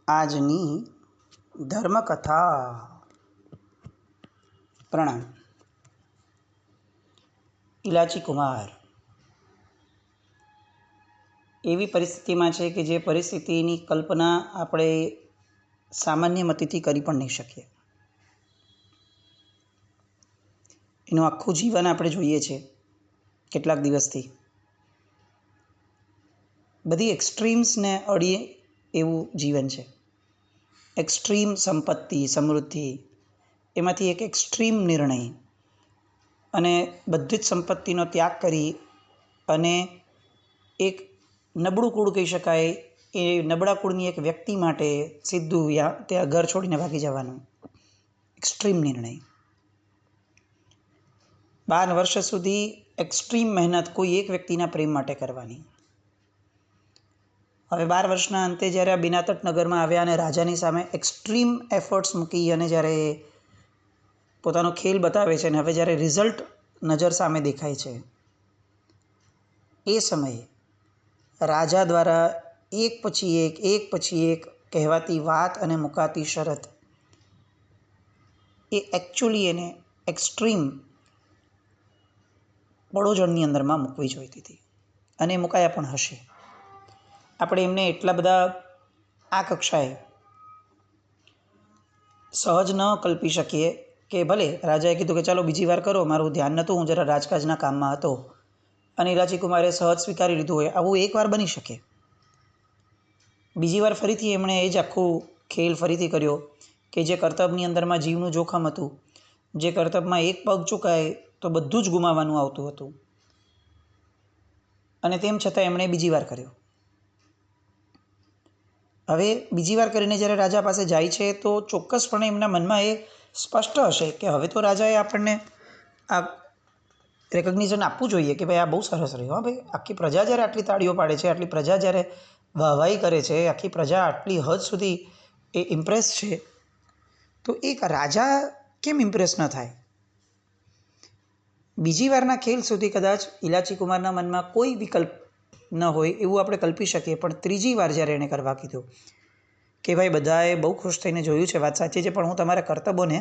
આજની ધર્મકથા. પ્રણામ. ઇલાચી કુમાર એવી પરિસ્થિતિમાં છે કે જે પરિસ્થિતિની કલ્પના આપણે સામાન્ય મતિથી કરી પણ નહીં શકીએ. એનું આખું જીવન આપણે જોઈએ છે કેટલાક દિવસથી. બધી એક્સ્ટ્રીમ્સને અડીએ એવું જીવન છે. એક્સ્ટ્રીમ સંપત્તિ, સમૃદ્ધિ, એમાંથી એક એક્સ્ટ્રીમ નિર્ણય, અને બધી જ સંપત્તિનો ત્યાગ કરી અને એક નબળું કુળ કહી શકાય એ નબળા કુળની એક વ્યક્તિ માટે સીધું ત્યાં ઘર છોડીને ભાગી જવાનું એક્સ્ટ્રીમ નિર્ણય. 12 વર્ષ સુધી એક્સ્ટ્રીમ મહેનત કોઈ એક વ્યક્તિના પ્રેમ માટે કરવાની. હવે 12 વર્ષના અંતે જ્યારે આ બિનાતટ નગરમાં આવ્યા અને રાજાની સામે એક્સ્ટ્રીમ એફર્ટ્સ મૂકી અને જ્યારે પોતાનો ખેલ બતાવે છે અને હવે જ્યારે રિઝલ્ટ નજર સામે દેખાય છે, એ સમયે રાજા દ્વારા એક પછી એક કહેવાતી વાત અને મુકાતી શરત એ એકચ્યુઅલી એને એક્સ્ટ્રીમ પડોજણની અંદરમાં મૂકવી જોઈતી હતી અને મુકાયા પણ હશે. આપણે એમને એટલા બધા આ કક્ષાએ સહજ ન કલ્પી શકીએ કે ભલે રાજાએ કીધું કે ચાલો બીજી વાર કરો, મારું ધ્યાન નહોતું, હું જરા રાજકાજના કામમાં હતો, અને ઇલાચી કુમારે સહજ સ્વીકારી લીધું હોય. આવું એકવાર બની શકે. બીજી વાર ફરીથી એમણે એ જ આખું ખેલ ફરીથી કર્યો કે જે કર્તવ્યની અંદરમાં જીવનું જોખમ હતું, જે કર્તવ્યમાં એક પગ ચૂકાય તો બધું જ ગુમાવવાનું આવતું હતું, અને તેમ છતાં એમણે બીજી વાર કર્યો. હવે બીજી વાર કરીને જ્યારે રાજા પાસે જાય છે તો ચોક્કસપણે એમના મનમાં એ સ્પષ્ટ હશે કે હવે તો રાજાએ આપણને આ રેકગ્નિઝન આપવું જોઈએ કે ભાઈ આ બહુ સરસ રહ્યું. હા ભાઈ, આખી પ્રજા જ્યારે આટલી તાળીઓ પાડે છે, આટલી પ્રજા જ્યારે વાહવાહી કરે છે, આખી પ્રજા આટલી હદ સુધી એ ઇમ્પ્રેસ છે, તો એક રાજા કેમ ઇમ્પ્રેસ ન થાય? બીજી વારના ખેલ સુધી કદાચ ઇલાચી કુમારના મનમાં કોઈ વિકલ્પ ન હોય એવું આપણે કલ્પી શકીએ, પણ ત્રીજી વાર જ્યારે એણે કરવા કીધું કે ભાઈ બધાએ બહુ ખુશ થઈને જોયું છે, વાત સાચી છે, પણ હું તમારા કર્તવ્યોને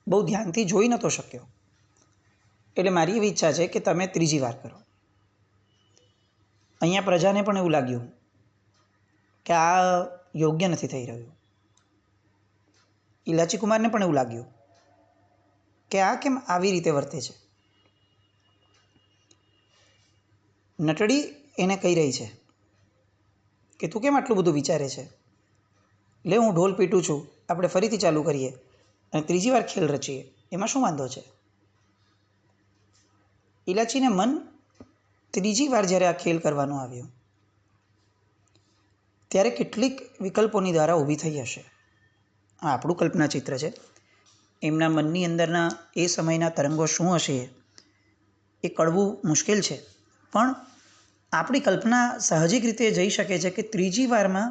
બહુ ધ્યાનથી જોઈ નહોતો શક્યો, એટલે મારી એવી ઈચ્છા છે કે તમે ત્રીજી વાર કરો. અહીંયા પ્રજાને પણ એવું લાગ્યું કે આ યોગ્ય નથી થઈ રહ્યું. ઇલાચી કુમારને પણ એવું લાગ્યું કે આ કેમ આવી રીતે વર્તે છે. નટડી એને કહી રહી છે કે તું કેમ આટલું બધું વિચારે છે, લે હું ઢોલ પીટું છું, આપણે ફરીથી ચાલુ કરીએ અને ત્રીજી વાર ખેલ રચીએ, એમાં શું વાંધો છે? ઇલાચીને મન ત્રીજી વાર જ્યારે આ ખેલ કરવાનું આવ્યું ત્યારે કેટલીક વિકલ્પોની ધારા ઊભી થઈ હશે. આ આપણું કલ્પના ચિત્ર છે. એમના મનની અંદરના એ સમયના તરંગો શું હશે એ કળવું મુશ્કેલ છે, પણ આપણી કલ્પના સાહજિક રીતે જઈ શકે છે કે ત્રીજી વારમાં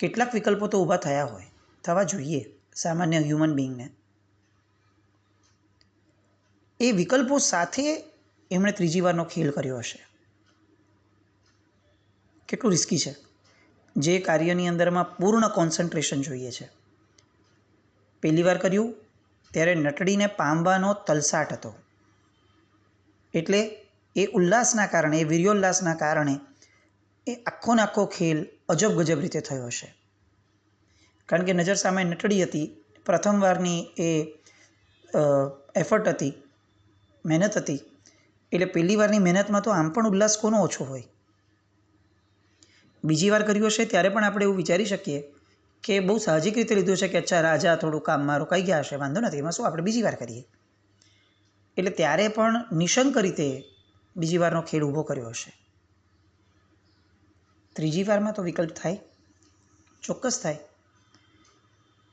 કેટલાક વિકલ્પો તો ઊભા થયા હોય, થવા જોઈએ સામાન્ય હ્યુમન બિંગને. એ વિકલ્પો સાથે એમણે ત્રીજી વારનો ખેલ કર્યો હશે. કેટલું રિસ્કી છે. જે કાર્યની અંદરમાં પૂર્ણ કોન્સન્ટ્રેશન જોઈએ છે. પહેલી વાર કર્યું ત્યારે નટડીને પામવાનો તલસાટ હતો, એટલે એ ઉલ્લાસના કારણે, એ વીર્યોલ્લાસના કારણે એ આખો ને આખો ખેલ અજબ ગજબ રીતે થયો હશે. કારણ કે નજર સામે નટડી હતી, પ્રથમ વારની એ એફર્ટ હતી, મહેનત હતી, એટલે પહેલી વારની મહેનતમાં તો આમ પણ ઉલ્લાસ કોનો ઓછો હોય. બીજી વાર કર્યું હશે ત્યારે પણ આપણે એવું વિચારી શકીએ કે બહુ સાહજિક રીતે લીધું છે કે અચ્છા રાજા થોડું કામમાં રોકાઈ ગયા હશે, વાંધો નથી, એમાં શું, આપણે બીજી વાર કરીએ. એટલે ત્યારે પણ નિશંક રીતે બીજી વારનો ખેલ ઊભો કર્યો હશે. ત્રીજી વારમાં તો વિકલ્પ થાય, ચોક્કસ થાય.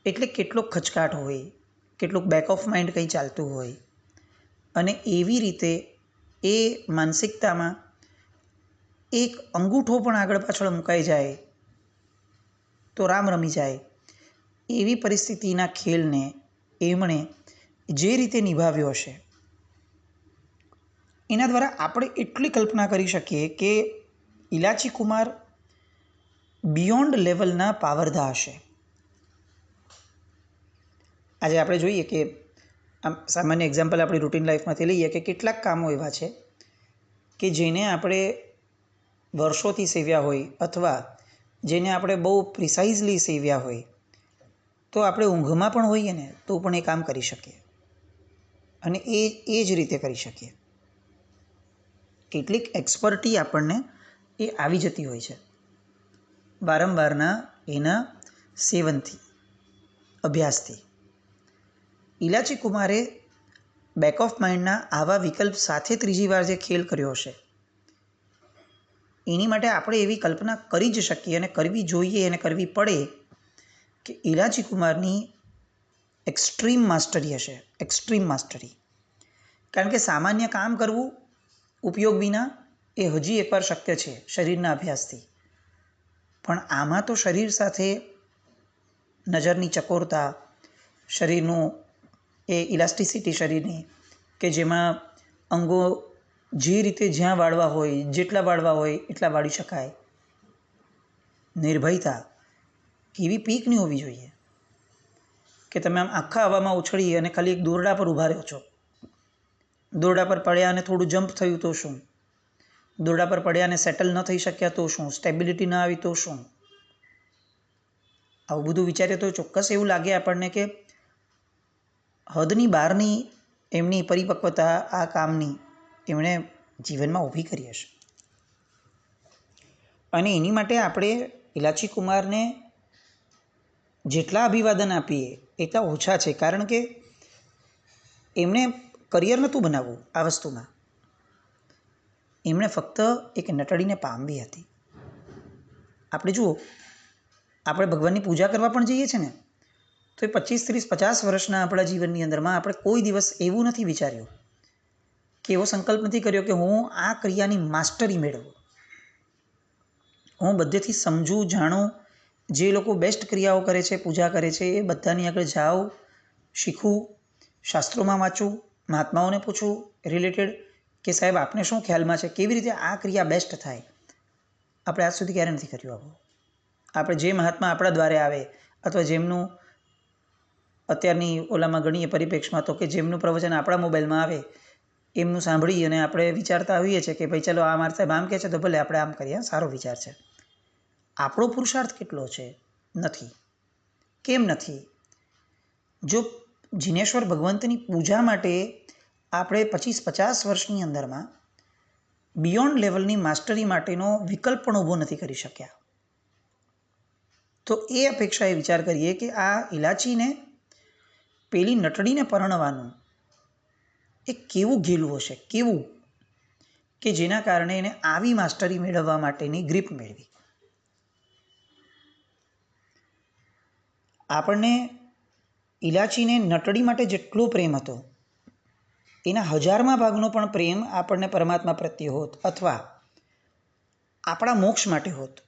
એટલે કેટલોક ખચકાટ હોય, કેટલુંક બેક ઓફ માઇન્ડ કંઈ ચાલતું હોય, અને એવી રીતે એ માનસિકતામાં એક અંગૂઠો પણ આગળ પાછળ મુકાઈ જાય તો રામ રમી જાય, એવી પરિસ્થિતિના ખેલને એમણે જે રીતે નિભાવ્યો હશે એના દ્વારા આપણે એટલી કલ્પના કરી શકીએ કે ઇલાચી કુમાર બિયોન્ડ લેવલના પાવરધા હશે. આજે આપણે જોઈએ કે આમ સામાન્ય એક્ઝામ્પલ આપણી રૂટીન લાઈફમાંથી લઈએ કે કેટલાક કામો એવા છે કે જેને આપણે વર્ષોથી સેવ્યા હોય અથવા જેને આપણે બહુ પ્રિસાઇઝલી સેવ્યા હોય તો આપણે ઊંઘમાં પણ હોઈએ ને તો પણ એ કામ કરી શકીએ અને એ જ રીતે કરી શકીએ. કેટલીક એક્સપર્ટી આપણને એ આવી જતી હોય છે વારંવારના એના સેવનથી, અભ્યાસથી. ઇલાચી કુમારે બેક ઓફ માઇન્ડના આવા વિકલ્પ સાથે ત્રીજી વાર જે ખેલ કર્યો હશે એની માટે આપણે એવી કલ્પના કરી જ શકીએ અને કરવી જોઈએ અને કરવી પડે કે ઇલાચી કુમારની એક્સ્ટ્રીમ માસ્ટરી હશે, એક્સ્ટ્રીમ માસ્ટરી. કારણ કે સામાન્ય કામ કરવું ઉપયોગ વિના એ હજી એકવાર શક્ય છે શરીરના અભ્યાસથી, પણ આમાં તો શરીર સાથે નજરની ચકોરતા, શરીરનું એ ઇલાસ્ટિસિટી શરીરની કે જેમાં અંગો જે રીતે જ્યાં વાળવા હોય, જેટલા વાળવા હોય એટલા વાળી શકાય, નિર્ભયતા કેવી પીકની હોવી જોઈએ કે તમે આમ આખા હવામાં ઉછળી અને ખાલી એક દોરડા પર ઊભા રહ્યો છો. દોરડા પર પડ્યા અને થોડું જમ્પ થયું તો શું? દોરડા પર પડ્યા અને સેટલ ન થઈ શક્યા તો શું? સ્ટેબિલિટી ન આવી તો શું? આવું બધું વિચારીએ તો ચોક્કસ એવું લાગે આપણને કે હદની બહારની એમની પરિપક્વતા આ કામની એમણે જીવનમાં ઊભી કરી હશે. અને એની માટે આપણે ઇલાચી કુમારને જેટલા અભિવાદન આપીએ એટલા ઓછા છે. કારણ કે એમણે કરિયર નહોતું બનાવવું આ વસ્તુમાં, એમણે ફક્ત એક નટડીને પામવી હતી. આપણે જુઓ, આપણે ભગવાનની પૂજા કરવા પણ જઈએ છીએ ને તો એ 25, 30, 50 વર્ષના આપણા જીવનની અંદરમાં આપણે કોઈ દિવસ એવું નથી વિચાર્યું કે એવો સંકલ્પ નથી કર્યો કે હું આ ક્રિયાની માસ્ટરી મેળવું, હું બધેથી સમજું, જાણું, જે લોકો બેસ્ટ ક્રિયાઓ કરે છે, પૂજા કરે છે એ બધાની આગળ જાઉં, શીખવું, શાસ્ત્રોમાં વાંચું, મહાત્માઓને પૂછું રિલેટેડ કે સાહેબ આપને શું ખ્યાલમાં છે, કેવી રીતે આ ક્રિયા બેસ્ટ થાય. આપણે આજ સુધી ક્યારે નથી કર્યું આવું. આપણે જે મહાત્મા આપણા દ્વારે આવે અથવા જેમનું અત્યારની ઓલામાં ગણીએ પરિપ્રેક્ષમાં તો કે જેમનું પ્રવચન આપણા મોબાઈલમાં આવે એમનું સાંભળી અને આપણે વિચારતા હોઈએ છીએ કે ભાઈ ચલો આ મારા સાહેબ આમ કહે છે તો ભલે આપણે આમ કરીએ, સારો વિચાર છે. આપણો પુરુષાર્થ કેટલો છે? નથી. કેમ નથી? જો જિનેશ્વર ભગવંતની પૂજા માટે આપણે 25-50 વર્ષની અંદરમાં બિયોન્ડ લેવલની માસ્ટરી માટેનો વિકલ્પ પણ ઊભો નથી કરી શક્યા, તો એ અપેક્ષાએ વિચાર કરીએ કે આ ઇલાચીને પેલી નટડીને પરણવાનું એ કેવું ઘેલું હશે, કેવું કે જેના કારણે એને આવી માસ્ટરી મેળવવા માટેની ગ્રીપ મેળવી. આપણને ઇલાચીને નટડી માટે જેટલો પ્રેમ હતો એના 1000મા ભાગનો પણ પ્રેમ આપણને પરમાત્મા પ્રત્યે હોત અથવા આપણા મોક્ષ માટે હોત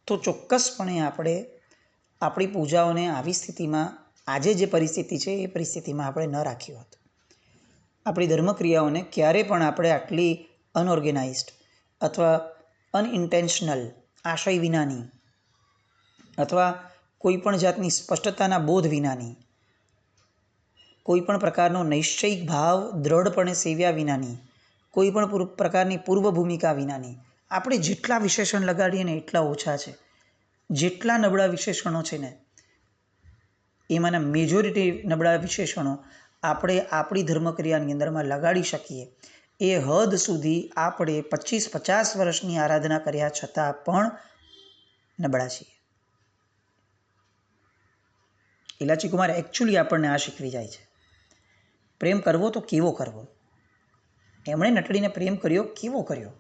તો ચોક્કસપણે આપણે આપણી પૂજાઓને આવી સ્થિતિમાં, આજે જે પરિસ્થિતિ છે એ પરિસ્થિતિમાં આપણે ન રાખી હોત. આપણી ધર્મક્રિયાઓને ક્યારે પણ આપણે આટલી અનઓર્ગેનાઇઝડ અથવા અનઇન્ટેન્શનલ, આશય વિનાની અથવા કોઈ પણ જાતની સ્પષ્ટતાના બોધ વિનાની, કોઈ પણ પ્રકારનો નૈશ્ચિક ભાવ દ્રઢપણે સેવ્યા વિનાની, કોઈ પણ પ્રકારની પૂર્વ ભૂમિકા વિનાની આપણે જેટલા વિશેષણ લગાડીએ ને એટલા ઓછા છે. જેટલા નબળા વિશેષણો છે ને એમાંના મેજોરિટી નબળા વિશેષણો આપણે આપણી ધર્મક્રિયાની અંદરમાં લગાડી શકીએ એ હદ સુધી આપણે 25-50 વર્ષની આરાધના કર્યા છતાં પણ નબળા છીએ. ઇલાચી કુમાર એકચ્યુઅલી આપણને આ શીખવી જાય છે. પ્રેમ કરવો તો કેવો કરવો? એમણે નટડીને પ્રેમ કર્યો, કેવો કર્યો?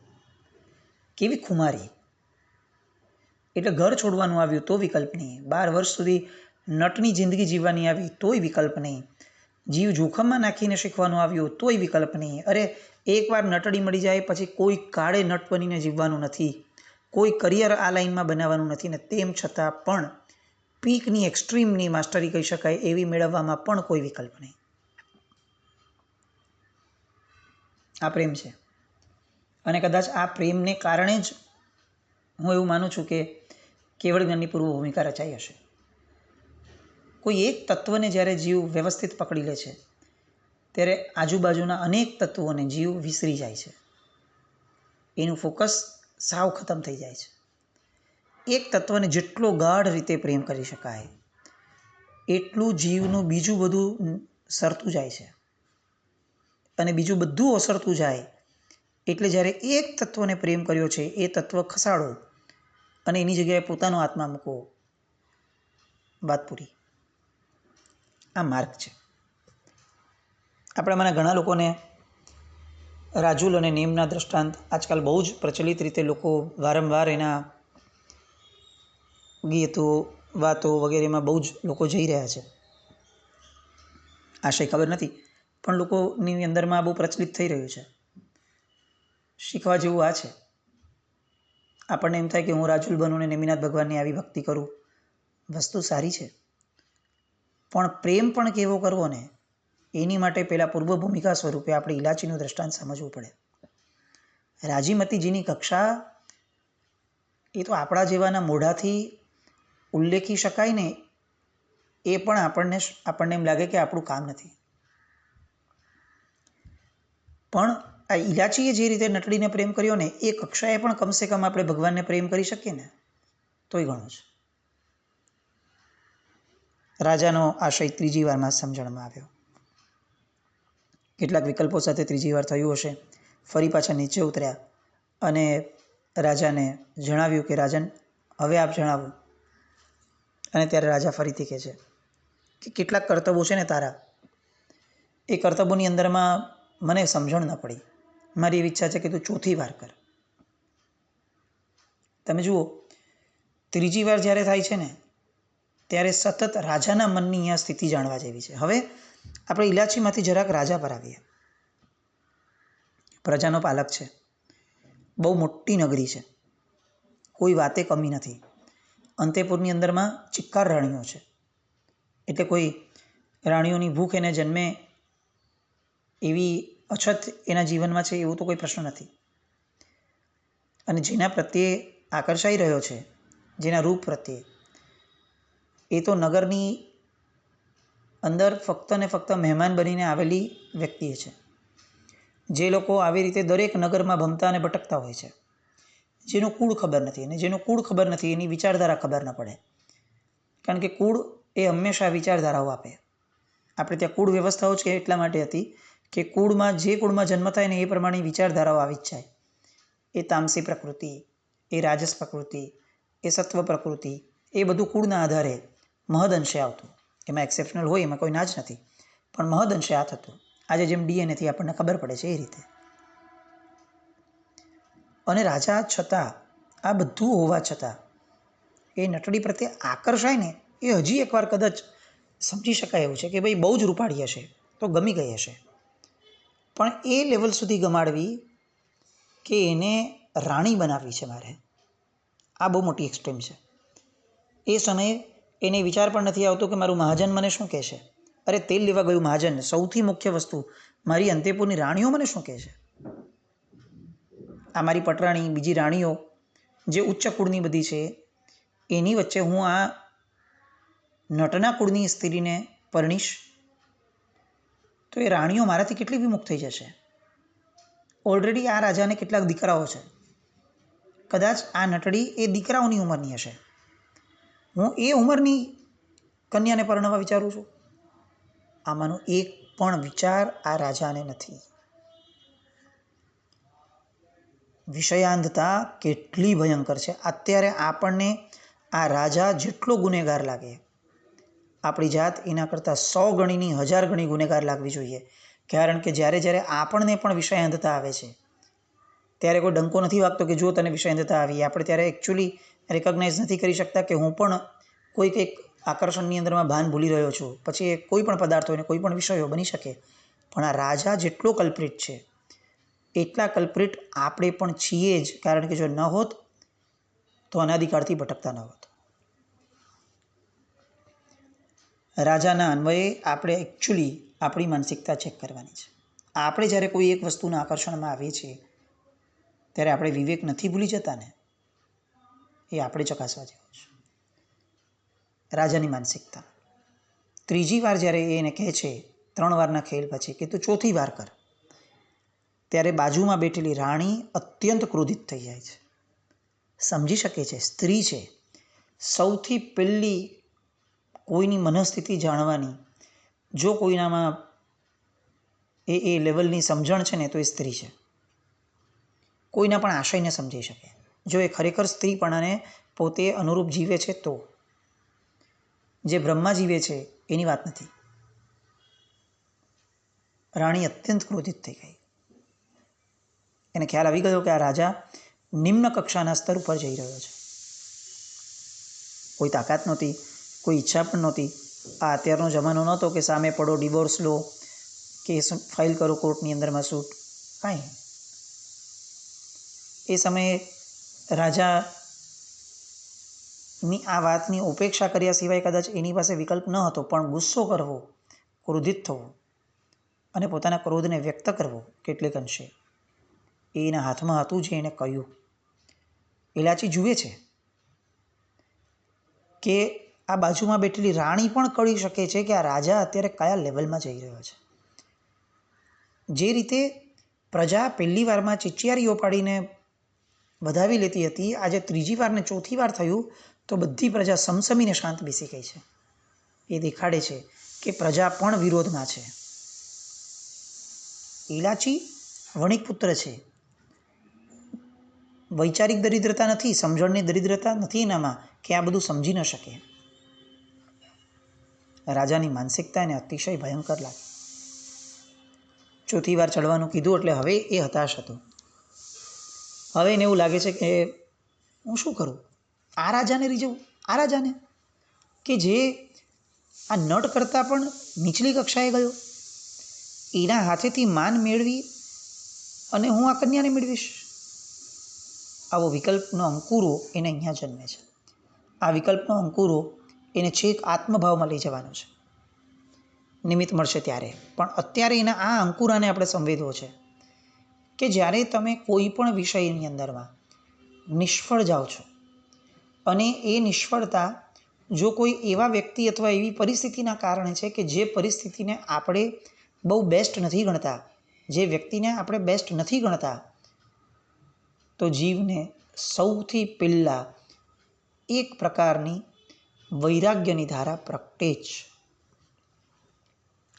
કેવી ખુમારી! એટલે ઘર છોડવાનું આવ્યું તો વિકલ્પ નહીં, 12 વર્ષ સુધી નટની જિંદગી જીવવાની આવી તોય વિકલ્પ નહીં, જીવ જોખમમાં નાખીને શીખવાનું આવ્યું તોય વિકલ્પ નહીં. અરે એકવાર નટડી મળી જાય પછી કોઈ કાળે નટ બનીને જીવવાનું નથી, કોઈ કરિયર આ લાઈનમાં બનાવવાનું નથી ને તેમ છતાં પણ પીકની એક્સ્ટ્રીમની માસ્ટરી કહી શકાય એવી મેળવવામાં પણ કોઈ વિકલ્પ નહીં. આ પ્રેમ છે અને કદાચ આ પ્રેમને કારણે જ હું એવું માનું છું કે કેવળ જ્ઞાનની પૂર્વ ભૂમિકા રચાઈ હશે. કોઈ એક તત્વને જ્યારે જીવ વ્યવસ્થિત પકડી લે છે ત્યારે આજુબાજુના અનેક તત્વોને જીવ વિસરી જાય છે. એનું ફોકસ સાવ ખતમ થઈ જાય છે. એક તત્વને જેટલો ગાઢ રીતે પ્રેમ કરી શકાય એટલું જીવનું બીજું બધું સરતું જાય છે, અને બીજું બધું ઓસરતું જાય એટલે જ્યારે એક તત્વને પ્રેમ કર્યો છે એ તત્વ ખસાડો અને એની જગ્યાએ પોતાનો આત્મા મૂકો, વાત પૂરી. આ માર્ગ છે. આપણામાંના ઘણા લોકોને રાજુલ અને નેમના દ્રષ્ટાંત આજકાલ બહુ જ પ્રચલિત રીતે લોકો વારંવાર એના ગીતો વાતો વગેરેમાં બહુ જ લોકો જઈ રહ્યા છે. આશય ખબર નથી, પણ લોકોની અંદરમાં બહુ પ્રચલિત થઈ રહ્યું છે. શીખવા જેવું આ છે. આપણને એમ થાય કે હું રાજુલ બનું ને નેમિનાથ ભગવાનની આવી ભક્તિ કરું, વસ્તુ સારી છે, પણ પ્રેમ પણ કેવો કરવો ને એની માટે પહેલાં પૂર્વ ભૂમિકા સ્વરૂપે આપણે ઇલાચીનું દ્રષ્ટાંત સમજવું પડે. રાજીમતીજીની કક્ષા એ તો આપણા જેવાના મોઢાથી ઉલ્લેખી શકાય ને એ પણ આપણને એમ લાગે કે આપણું કામ નથી. પણ આ ઇલાચીએ જે રીતે નટડીને પ્રેમ કર્યો ને એ કક્ષાએ પણ કમસે કમ આપણે ભગવાનને પ્રેમ કરી શકીએ ને તોય ઘણું છે. રાજાનો આશય ત્રીજી વારમાં સમજણમાં આવ્યો. કેટલાક વિકલ્પો સાથે ત્રીજી વાર થયું હશે. ફરી પાછા નીચે ઉતર્યા અને રાજાને જણાવ્યું કે રાજન, હવે આપ જણાવો. અને ત્યારે રાજા ફરીથી કહે છે કે કેટલાક કર્તવ્યો છે ને તારા, એ કર્તવ્યોની અંદરમાં મને સમજણ ન પડી. મારી એવી ઈચ્છા છે કે તું ચોથી વાર કર. તમે જુઓ, ત્રીજી વાર જ્યારે થાય છે ને ત્યારે સતત રાજાના મનની અહીંયા સ્થિતિ જાણવા જેવી છે. હવે આપણે ઇલાચીમાંથી જરાક રાજા પર આવીએ. પ્રજાનો પાલક છે, બહુ મોટી નગરી છે, કોઈ વાતે કમી નથી. અંતેપુરની અંદરમાં ચિક્કાર રાણીઓ છે, એટલે કોઈ રાણીઓની ભૂખ એને જન્મે એવી અછત એના જીવનમાં છે એવું તો કોઈ પ્રશ્ન નથી. અને જેના પ્રત્યે આકર્ષાઈ રહ્યો છે, જેના રૂપ પ્રત્યે, એ તો નગરની અંદર ફક્ત ને ફક્ત મહેમાન બનીને આવેલી વ્યક્તિ છે. જે લોકો આવી રીતે દરેક નગરમાં ભમતા અને ભટકતા હોય છે, જેનું કુળ ખબર નથી, અને જેનું કુળ ખબર નથી એની વિચારધારા ખબર ન પડે. કારણ કે કુળ એ હંમેશા વિચારધારાઓ આપે. આપણે ત્યાં કુળ વ્યવસ્થાઓ જ એટલા માટે હતી કે કુળમાં જે કુળમાં જન્મ થાય ને એ પ્રમાણે વિચારધારાઓ આવી જ જાય. એ તામસી પ્રકૃતિ, એ રાજસ પ્રકૃતિ, એ સત્વ પ્રકૃતિ, એ બધું કુળના આધારે મહદઅંશે આવતું. એમાં એક્સેપ્શનલ હોય, એમાં કોઈ ના જ નથી, પણ મહદઅંશે આ થતું. આજે જેમ ડીએનએથી આપણને ખબર પડે છે એ રીતે. અને રાજા છતાં, આ બધું હોવા છતાં એ નટડી પ્રત્યે આકર્ષાય ને એ હજી એકવાર કદાચ સમજી શકાય એવું છે કે ભાઈ બહુ જ રૂપાળી હશે તો ગમી ગઈ હશે, પણ એ લેવલ સુધી ગમાડવી કે એને રાણી બનાવવી છે મારે, આ બહુ મોટી એક્સ્ટ્રીમ છે. એ સમયે એને વિચાર પણ નથી આવતો કે મારું મહાજન મને શું કહેશે. અરે તેલ લેવા ગયું મહાજન, સૌથી મુખ્ય વસ્તુ મારી અંતેપુરની રાણીઓ મને શું કહે છે. આ મારી પટરાણી, બીજી રાણીઓ જે ઉચ્ચ કુળની બધી છે, એની વચ્ચે હું આ નટના કુળની સ્ત્રીને પરણીશ તો એ રાણીઓ મારાથી કેટલી વિમુખ થઈ જશે. ઓલરેડી આ રાજાને કેટલાક દીકરાઓ છે, કદાચ આ નટડી એ દીકરાઓની ઉંમરની હશે. હું એ ઉંમરની કન્યાને પરણવા વિચારું છું. આમાંનો એક પણ વિચાર આ રાજાને નથી. વિષયાંધતા કેટલી ભયંકર છે. અત્યારે આપણને આ રાજા જેટલો ગુનેગાર લાગે, આપણી જાત એના કરતાં 100 ગણીની 1000 ગણી ગુનેગાર લાગવી જોઈએ. કારણ કે જ્યારે આપણને પણ વિષયાંધતા આવે છે ત્યારે કોઈ ડંકો નથી વાગતો કે જો તને વિષયાંધતા આવી. આપણે ત્યારે એકચ્યુઅલી રિકોગ્નાઇઝ નથી કરી શકતા કે હું પણ કોઈક એક આકર્ષણની અંદરમાં ભાન ભૂલી રહ્યો છું. પછી એ કોઈ પણ પદાર્થ હોય ને કોઈ પણ વિષયો બની શકે, પણ આ રાજા જેટલો કલ્પ્રિટ છે એટલા કલ્પ્રિટ આપણે પણ છીએ જ. કારણ કે જો ન હોત તો અનાદિકાળથી ભટકતા ન હોત. રાજાના અન્વયે આપણે એકચ્યુઅલી આપણી માનસિકતા ચેક કરવાની છે. આપણે જ્યારે કોઈ એક વસ્તુના આકર્ષણમાં આવીએ છીએ ત્યારે આપણે વિવેક નથી ભૂલી જતા ને. એ આપણે ચકાસવા જેવું છે. રાજાની માનસિકતા. ત્રીજી વાર જ્યારે એને કહે છે 3 વારના ખેલ પછી કે તું ચોથી વાર કર, ત્યારે બાજુમાં બેઠેલી રાણી અત્યંત ક્રોધિત થઈ જાય છે. સમજી શકે છે સ્ત્રી છે, સૌથી પહેલી કોઈની મનસ્થિતિ જાણવાની જો કોઈનામાં એ લેવલની સમજણ છે ને તો એ સ્ત્રી છે. કોઈના પણ આશયને સમજી શકે. જો એ ખરેખર સ્ત્રીપણાને પોતે અનુરૂપ જીવે છે તો. જે બ્રહ્મા જીવે છે એની વાત નથી. રાણી અત્યંત ક્રોધિત થઈ ગઈ. એને ખ્યાલ આવી ગયો કે આ રાજા નિમ્ન કક્ષાના સ્તર ઉપર જઈ રહ્યો છે. કોઈ તાકાત નહોતી, કોઈ ઈચ્છા પણ નહોતી. આ અત્યારનો જમાનો નહોતો કે સામે પડો, ડિવોર્સ લો, કેસ ફાઇલ કરો કોર્ટની અંદરમાં સૂટ, કાંઈ. એ સમયે રાજાની આ વાતની ઉપેક્ષા કર્યા સિવાય કદાચ એની પાસે વિકલ્પ ન હતો. પણ ગુસ્સો કરવો, ક્રોધિત થવું અને પોતાના ક્રોધને વ્યક્ત કરવો કેટલેક અંશે એ એના હાથમાં હતું. જે એને કહ્યું. ઇલાચી જુએ છે કે આ બાજુમાં બેઠેલી રાણી પણ કહી શકે છે કે આ રાજા અત્યારે કયા લેવલમાં જઈ રહ્યો છે. જે રીતે પ્રજા પહેલી વારમાં ચિચિયારીઓ પાડીને વધાવી લેતી હતી, આજે ત્રીજી વાર ને ચોથી વાર થયું તો બધી પ્રજા સમસમીને શાંત બેસી ગઈ છે. એ દેખાડે છે કે પ્રજા પણ વિરોધમાં છે. ઇલાચી વણિક પુત્ર છે. વૈચારિક દરિદ્રતા નથી, સમજણની દરિદ્રતા નથી એનામાં કે આ બધું સમજી ન શકે. રાજાની માનસિકતા એને અતિશય ભયંકર લાગી. ચોથી વાર ચડવાનું કીધું એટલે હવે એ હતાશ હતો. હવે એને એવું લાગે છે કે હું શું કરું, આ રાજાને રીઝવું, આ રાજાને કે જે આ નટ કરતાં પણ નીચલી કક્ષાએ ગયો, એના હાથેથી માન મેળવી અને હું આ કન્યાને મેળવીશ. આવો વિકલ્પનો અંકુરો એને અહીંયા જન્મે છે. આ વિકલ્પનો અંકુરો એને છેક આત્મભાવમાં લઈ જવાનો છે. નિમિત્ત મળશે ત્યારે. પણ અત્યારે એના આ અંકુરાને આપણે સંવેદવો છે કે જ્યારે તમે કોઈ પણ વિષયની અંદરમાં નિષ્ફળ જાઓ છો અને એ નિષ્ફળતા જો કોઈ એવા વ્યક્તિ અથવા એવી પરિસ્થિતિના કારણે છે કે જે પરિસ્થિતિને આપણે બહુ બેસ્ટ નથી ગણતા, જે વ્યક્તિને આપણે બેસ્ટ નથી ગણતા, તો જીવને સૌથી પહેલાં એક પ્રકારની વૈરાગ્યની ધારા પ્રગટે જ.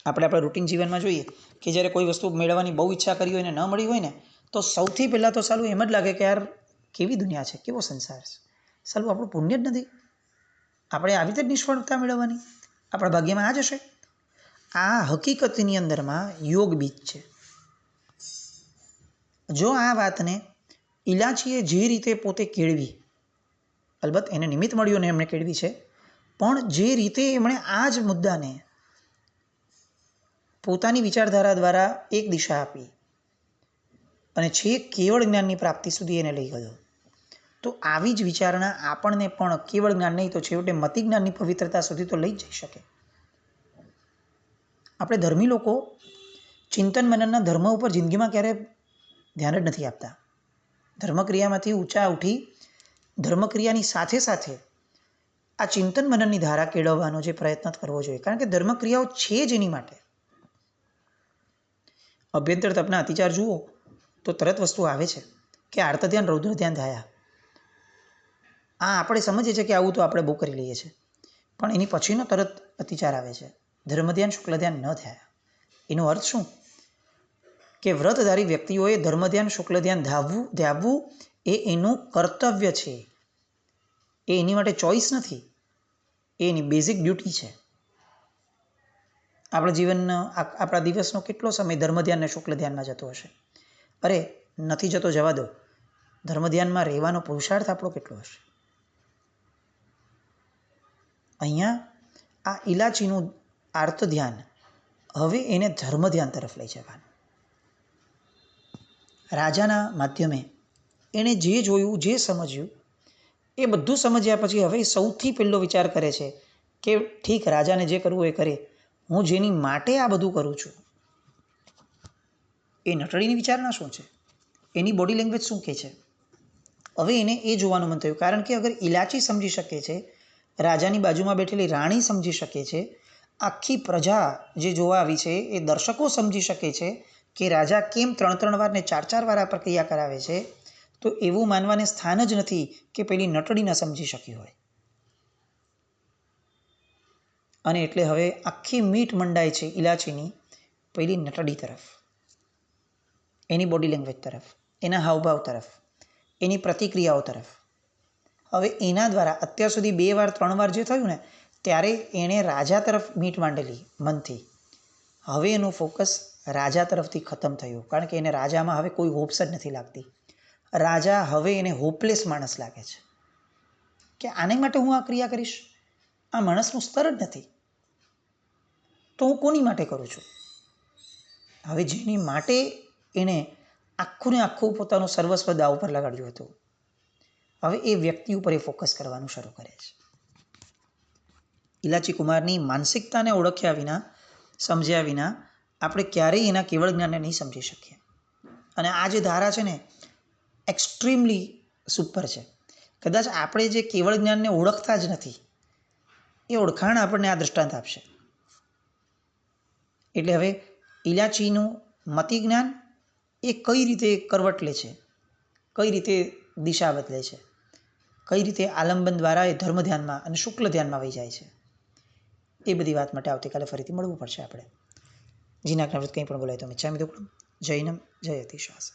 આપણે આપણા રૂટીન જીવનમાં જોઈએ કે જ્યારે કોઈ વસ્તુ મેળવવાની બહુ ઈચ્છા કરી હોય ને ન મળી હોય ને તો સૌથી પહેલાં તો સાલું એમ જ લાગે કે યાર કેવી દુનિયા છે, કેવો સંસાર છે, સાલું આપણું પુણ્ય જ નથી, આપણે આવી રીતે જ નિષ્ફળતા મેળવવાની, આપણા ભાગ્યમાં આ જ હશે. આ હકીકતની અંદરમાં યોગ બીજ છે. જો આ વાતને ઇલાચીએ જે રીતે પોતે કેળવી, અલબત્ત એને નિમિત્ત મળ્યું ને એમણે કેળવી છે, પણ જે રીતે એમણે આ જ મુદ્દાને પોતાની વિચારધારા દ્વારા એક દિશા આપી અને છેક કેવળ જ્ઞાનની પ્રાપ્તિ સુધી એને લઈ ગયો, તો આવી જ વિચારણા આપણને પણ કેવળ જ્ઞાન નહીં તો છેવટે મતિ જ્ઞાનની પવિત્રતા સુધી તો લઈ જ જઈ શકે. આપણે ધર્મી લોકો ચિંતન મનનના ધર્મ ઉપર જિંદગીમાં ક્યારે ધ્યાન જ નથી આપતા. ધર્મક્રિયામાંથી ઊંચા ઉઠી ધર્મક્રિયાની સાથે સાથે આ ચિંતન મનનની ધારા કેળવવાનો જે પ્રયત્ન કરવો જોઈએ. કારણ કે ધર્મક્રિયાઓ છે જ એની માટે. અભ્યંતર તપના અતિચાર જુઓ તો તરત વસ્તુ આવે છે કે આર્ત ધ્યાન રૌદ્ર ધ્યાન થયા. આ આપણે સમજીએ છીએ કે આવું તો આપણે બહુ કરી લઈએ છીએ, પણ એની પછીનો તરત અતિચાર આવે છે. ધર્મ ધ્યાન શુક્લ ધ્યાન ન થયા. એનો અર્થ શું કે વ્રતધારી વ્યક્તિઓએ ધર્મ ધ્યાન શુક્લ ધ્યાન ધ્યાવવું એ એનું કર્તવ્ય છે. એ એની માટે ચોઈસ નથી, એ એની બેઝિક ડ્યુટી છે. આપણા જીવનનો આપણા દિવસનો કેટલો સમય ધર્મ ધ્યાન અને શુક્લ ધ્યાનમાં જતો હશે? અરે નથી જતો જવા દો, ધર્મ ધ્યાનમાં રહેવાનો પુરુષાર્થ આપણો કેટલો હશે? અહીંયા આ ઇલાચીનું આર્ત ધ્યાન હવે એને ધર્મ ધ્યાન તરફ લઈ જવાનું. રાજાના માધ્યમે એણે જે જોયું, જે સમજ્યું, એ બધું સમજ્યા પછી હવે સૌથી પહેલો વિચાર કરે છે કે ઠીક, રાજાને જે કરવું એ કરે, હું જેની માટે આ બધું કરું છું એ નટળીની વિચારણા શું છે, એની બોડી લેંગ્વેજ શું કહે છે, હવે એને એ જોવાનું મન થયું, કારણ કે અગર ઇલાચી સમજી શકે છે, રાજાની બાજુમાં બેઠેલી રાણી સમજી શકે છે, આખી પ્રજા જે જોવા આવી છે એ દર્શકો સમજી શકે છે કે રાજા કેમ 3-3 વાર ને 4-4 વાર આ પ્રક્રિયા કરાવે છે, તો એવું માનવાને સ્થાન જ નથી કે પેલી નટડી ન સમજી શકી હોય. અને એટલે હવે આખી મીટ મંડાય છે ઇલાચીની પેલી નટડી તરફ, એની બોડી લેંગ્વેજ તરફ, એના હાવભાવ તરફ, એની પ્રતિક્રિયાઓ તરફ. હવે એના દ્વારા અત્યાર સુધી 2 વાર 3 વાર જે થયું ને, ત્યારે એણે રાજા તરફ મીટ માંડેલી મનથી. હવે એનું ફોકસ રાજા તરફથી ખતમ થયું, કારણ કે એને રાજામાં હવે કોઈ હોપ્સ જ નથી લાગતી. રાજા હવે એને હોપલેસ માણસ લાગે છે કે આને માટે હું આ ક્રિયા કરીશ, આ માણસનું સ્તર જ નથી, તો હું કોની માટે કરું છું. હવે જેની માટે એણે આખું ને આખું પોતાનું સર્વસ્વ દાવ ઉપર લગાડ્યું હતું, હવે એ વ્યક્તિ ઉપર એ ફોકસ કરવાનું શરૂ કરે છે. ઇલાચી કુમારની માનસિકતાને ઓળખ્યા વિના, સમજ્યા વિના આપણે ક્યારેય એના કેવળ જ્ઞાનને નહીં સમજી શકીએ. અને આ જે ધારા છે ને, એક્સ્ટ્રીમલી સુપર છે. કદાચ આપણે જે કેવળ જ્ઞાનને ઓળખતા જ નથી, એ ઓળખાણ આપણને આ દૃષ્ટાંત આપશે. એટલે હવે ઇલાચીનું મતિ જ્ઞાન એ કઈ રીતે કરવટ લે છે, કઈ રીતે દિશા બદલે છે, કઈ રીતે આલંબન દ્વારા એ ધર્મ ધ્યાનમાં અને શુક્લ ધ્યાનમાં વહી જાય છે, એ બધી વાત માટે આવતીકાલે ફરીથી મળવું પડશે આપણે. જીના જ્ઞાવૃત કંઈ પણ બોલાય તો મિચ્છામિ દુક્કડમ. જૈનમ જયતિ શાસન.